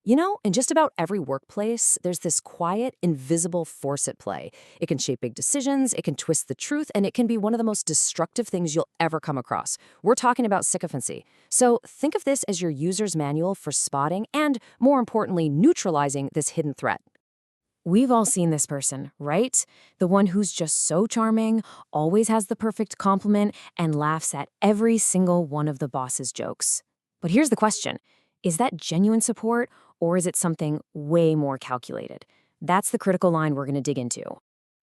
In just about every workplace, there's this quiet, invisible force at play. It can shape big decisions, it can twist the truth, and it can be one of the most destructive things you'll ever come across. We're talking about sycophancy. So think of this as your user's manual for spotting and, more importantly, neutralizing this hidden threat. We've all seen this person, right? The one who's just so charming, always has the perfect compliment, and laughs at every single one of the boss's jokes. But here's the question. Is that genuine support, or is it something way more calculated? That's the critical line we're going to dig into.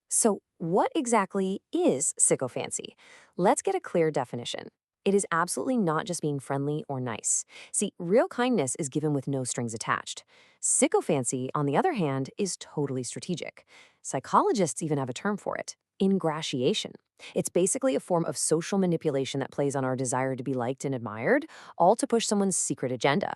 So, what exactly is sycophancy? Let's get a clear definition. It is absolutely not just being friendly or nice. See, real kindness is given with no strings attached. Sycophancy, on the other hand, is totally strategic. Psychologists even have a term for it: ingratiation. It's basically a form of social manipulation that plays on our desire to be liked and admired, all to push someone's secret agenda.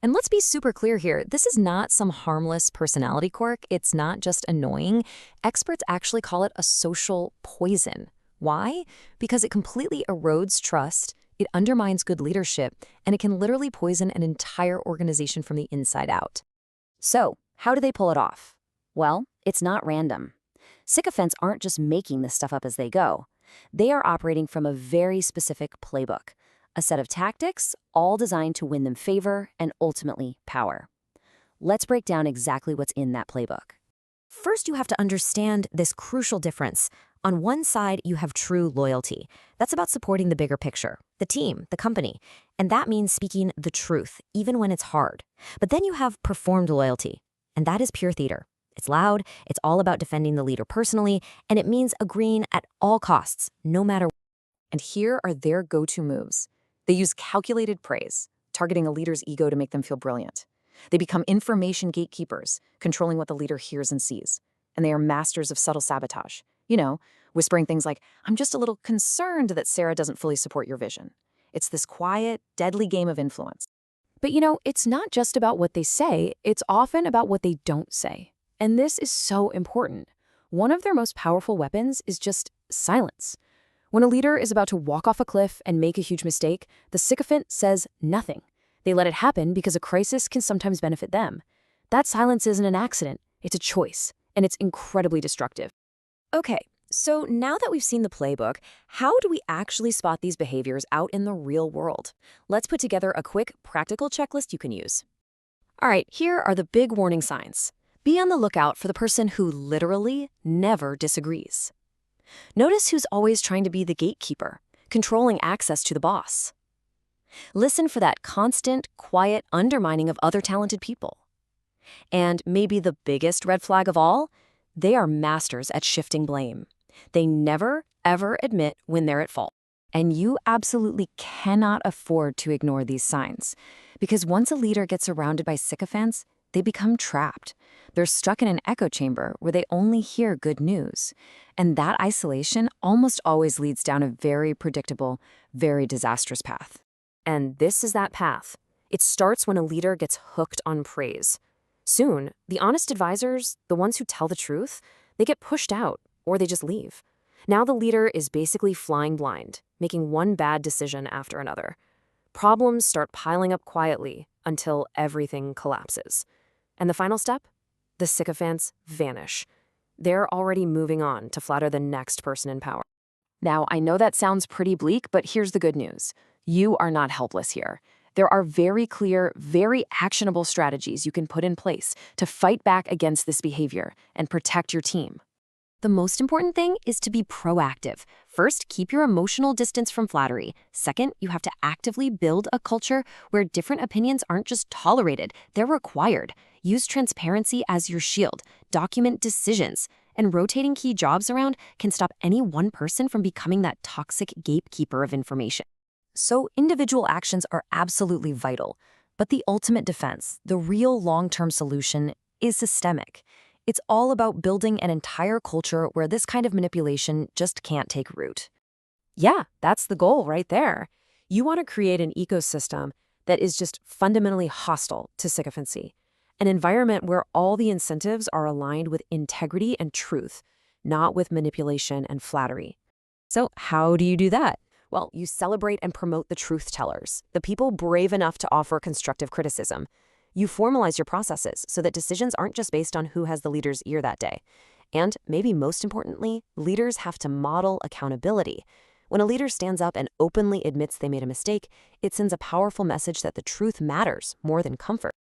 And let's be super clear here, this is not some harmless personality quirk. It's not just annoying. Experts actually call it a social poison. Why? Because it completely erodes trust, it undermines good leadership, and it can literally poison an entire organization from the inside out. So, how do they pull it off? Well, it's not random. Sycophants aren't just making this stuff up as they go. They are operating from a very specific playbook, a set of tactics, all designed to win them favor and ultimately power. Let's break down exactly what's in that playbook. First, you have to understand this crucial difference. On one side, you have true loyalty. That's about supporting the bigger picture, the team, the company. And that means speaking the truth, even when it's hard. But then you have performed loyalty, and that is pure theater. It's loud, it's all about defending the leader personally, and it means agreeing at all costs, no matter what. And here are their go-to moves. They use calculated praise, targeting a leader's ego to make them feel brilliant. They become information gatekeepers, controlling what the leader hears and sees. And they are masters of subtle sabotage. Whispering things like, "I'm just a little concerned that Sarah doesn't fully support your vision." It's this quiet, deadly game of influence. But it's not just about what they say, it's often about what they don't say. And this is so important. One of their most powerful weapons is just silence. When a leader is about to walk off a cliff and make a huge mistake, the sycophant says nothing. They let it happen because a crisis can sometimes benefit them. That silence isn't an accident, it's a choice, and it's incredibly destructive. Okay, so now that we've seen the playbook, how do we actually spot these behaviors out in the real world? Let's put together a quick, practical checklist you can use. All right, here are the big warning signs. Be on the lookout for the person who literally never disagrees. Notice who's always trying to be the gatekeeper, controlling access to the boss. Listen for that constant, quiet undermining of other talented people. And maybe the biggest red flag of all, they are masters at shifting blame. They never, ever admit when they're at fault. And you absolutely cannot afford to ignore these signs. Because once a leader gets surrounded by sycophants, they become trapped. They're stuck in an echo chamber where they only hear good news. And that isolation almost always leads down a very predictable, very disastrous path. And this is that path. It starts when a leader gets hooked on praise. Soon, the honest advisors, the ones who tell the truth, they get pushed out or they just leave. Now the leader is basically flying blind, making one bad decision after another. Problems start piling up quietly until everything collapses. And the final step? The sycophants vanish. They're already moving on to flatter the next person in power. Now, I know that sounds pretty bleak, but here's the good news. You are not helpless here. There are very clear, very actionable strategies you can put in place to fight back against this behavior and protect your team. The most important thing is to be proactive. First, keep your emotional distance from flattery. Second, you have to actively build a culture where different opinions aren't just tolerated, they're required. Use transparency as your shield. Document decisions. And rotating key jobs around can stop any one person from becoming that toxic gatekeeper of information. So individual actions are absolutely vital. But the ultimate defense, the real long-term solution, is systemic. It's all about building an entire culture where this kind of manipulation just can't take root. Yeah, that's the goal right there. You want to create an ecosystem that is just fundamentally hostile to sycophancy, an environment where all the incentives are aligned with integrity and truth, not with manipulation and flattery. So how do you do that? Well, you celebrate and promote the truth tellers, the people brave enough to offer constructive criticism. You formalize your processes so that decisions aren't just based on who has the leader's ear that day. And maybe most importantly, leaders have to model accountability. When a leader stands up and openly admits they made a mistake, it sends a powerful message that the truth matters more than comfort.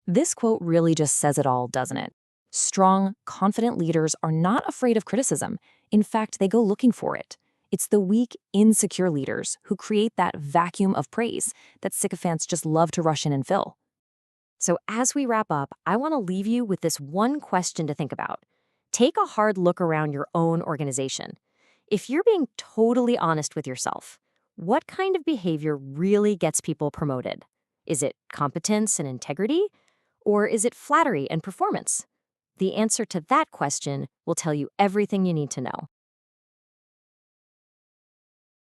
This quote really just says it all, doesn't it? Strong, confident leaders are not afraid of criticism. In fact, they go looking for it. It's the weak, insecure leaders who create that vacuum of praise that sycophants just love to rush in and fill. So as we wrap up, I want to leave you with this one question to think about. Take a hard look around your own organization. If you're being totally honest with yourself, what kind of behavior really gets people promoted? Is it competence and integrity? Or is it flattery and performance? The answer to that question will tell you everything you need to know.